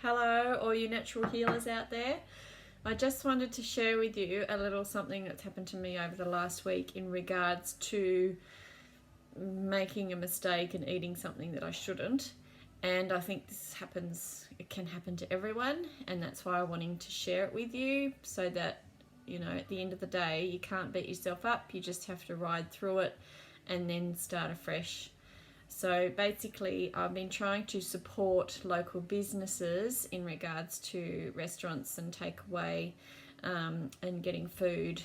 Hello, all you natural healers out there. I just wanted to share with you a little something that's happened to me over the last week in regards to making a mistake and eating something that I shouldn't. And I think it can happen to everyone, and that's why I'm wanting to share it with you so that, at the end of the day, you can't beat yourself up. You just have to ride through it and then start afresh. So basically, I've been trying to support local businesses in regards to restaurants and takeaway, and getting food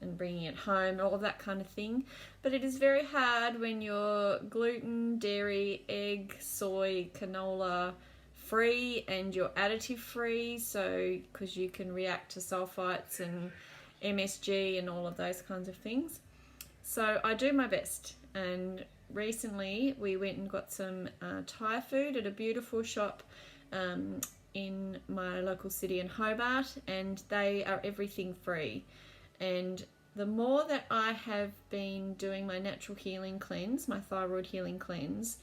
and bringing it home, all of that kind of thing. But it is very hard when you're gluten, dairy, egg, soy, canola free and you're additive free, so because you can react to sulfites and MSG and all of those kinds of things. So I do my best, and recently we went and got some Thai food at a beautiful shop in my local city in Hobart, and they are everything free. And the more that I have been doing my natural healing cleanse, my thyroid healing cleanse,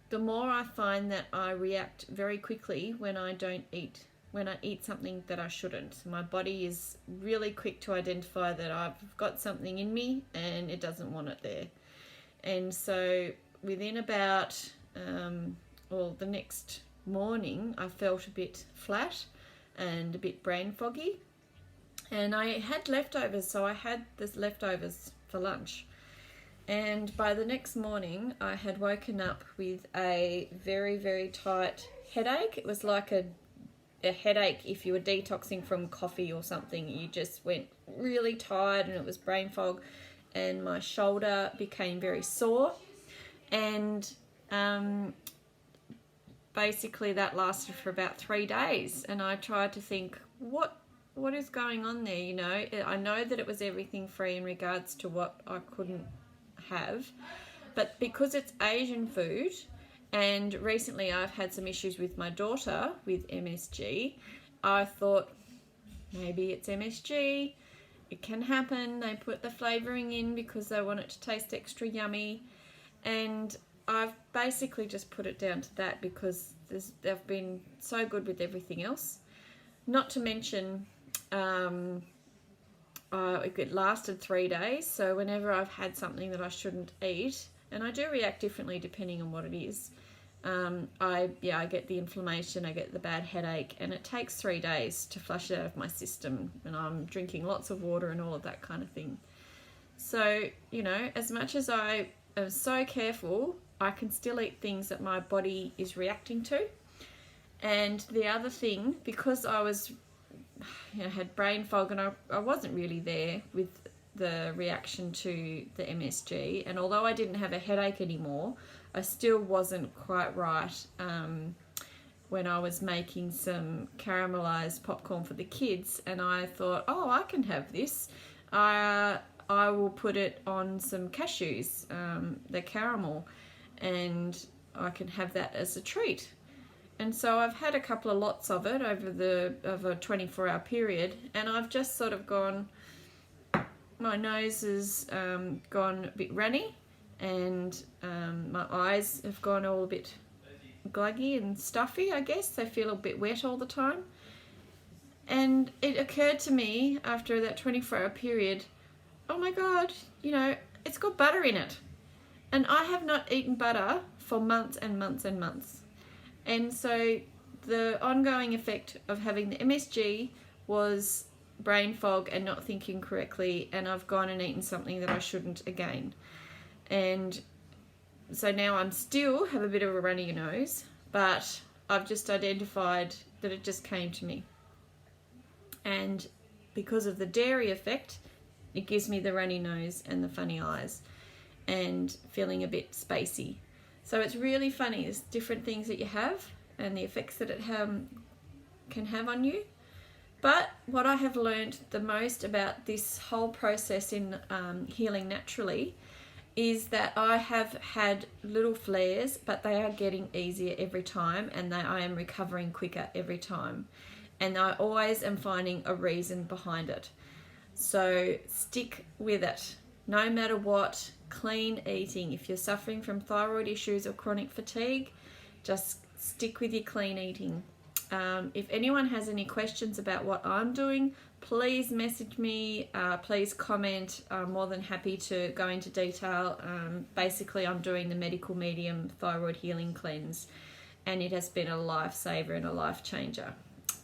the more I find that I react very quickly when I eat something that I shouldn't. My body is really quick to identify that I've got something in me and it doesn't want it there. And so within about, the next morning, I felt a bit flat and a bit brain foggy. And I had leftovers, so I had this leftovers for lunch. And by the next morning, I had woken up with a very, very tight headache. It was like a headache if you were detoxing from coffee or something. You just went really tired, and it was brain fog. And my shoulder became very sore, and basically that lasted for about 3 days. And I tried to think, what is going on there? I know that it was everything free in regards to what I couldn't have, but because it's Asian food, and recently I've had some issues with my daughter with MSG, I thought maybe it's MSG. It can happen. They put the flavouring in because they want it to taste extra yummy. And I've basically just put it down to that because they've been so good with everything else. Not to mention, it lasted 3 days. So whenever I've had something that I shouldn't eat, and I do react differently depending on what it is, I get the inflammation, I get the bad headache, and it takes 3 days to flush it out of my system, and I'm drinking lots of water and all of that kind of thing. So, as much as I am so careful, I can still eat things that my body is reacting to. And the other thing, because I was, had brain fog, and I wasn't really there with the reaction to the MSG, and although I didn't have a headache anymore, I still wasn't quite right when I was making some caramelized popcorn for the kids, and I thought, I can have this. I will put it on some cashews, the caramel, and I can have that as a treat. And so I've had a couple of lots of it over a 24-hour period, and I've just sort of gone, my nose has gone a bit runny, and my eyes have gone all a bit gluggy and stuffy, I guess. They feel a bit wet all the time. And it occurred to me after that 24-hour period, oh my God, it's got butter in it. And I have not eaten butter for months and months and months. And so the ongoing effect of having the MSG was brain fog and not thinking correctly, and I've gone and eaten something that I shouldn't again. And so now I'm still have a bit of a runny nose, but I've just identified that it just came to me. And because of the dairy effect, it gives me the runny nose and the funny eyes and feeling a bit spacey. So it's really funny. There's different things that you have and the effects that it can have on you. But what I have learned the most about this whole process in healing naturally is that I have had little flares, but they are getting easier every time, and I am recovering quicker every time. And I always am finding a reason behind it. So stick with it. No matter what, clean eating. If you're suffering from thyroid issues or chronic fatigue, just stick with your clean eating. If anyone has any questions about what I'm doing, please message me, please comment. I'm more than happy to go into detail. Basically, I'm doing the medical medium thyroid healing cleanse, and it has been a lifesaver and a life changer.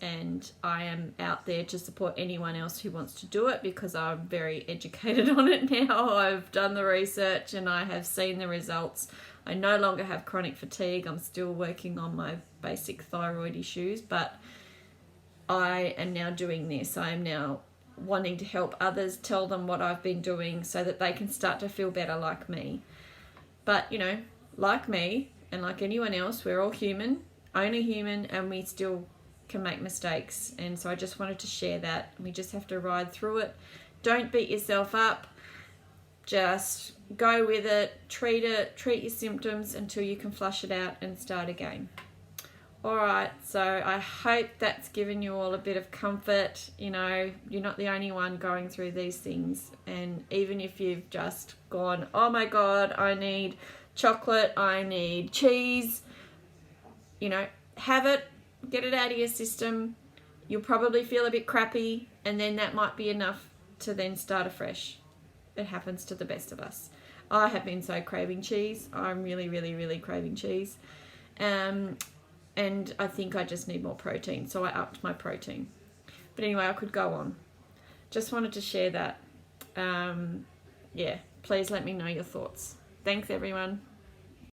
And I am out there to support anyone else who wants to do it, because I'm very educated on it now. I've done the research and I have seen the results. I no longer have chronic fatigue. I'm still working on my basic thyroid issues, but I am now doing this. I am now wanting to help others, tell them what I've been doing so that they can start to feel better like me. But, you know, like me and like anyone else, we're all human, only human, and we still can make mistakes. And so I just wanted to share that. We just have to ride through it. Don't beat yourself up. Just go with it, treat your symptoms until you can flush it out and start again. Alright, so I hope that's given you all a bit of comfort. You know, you're not the only one going through these things. And even if you've just gone, oh my God, I need chocolate, I need cheese, you know, have it, get it out of your system. You'll probably feel a bit crappy, and then that might be enough to then start afresh. It happens to the best of us. I have been so craving cheese. I'm really, really, really craving cheese. And I think I just need more protein, so I upped my protein. But anyway, I could go on. Just wanted to share that. Yeah, please let me know your thoughts. Thanks, everyone.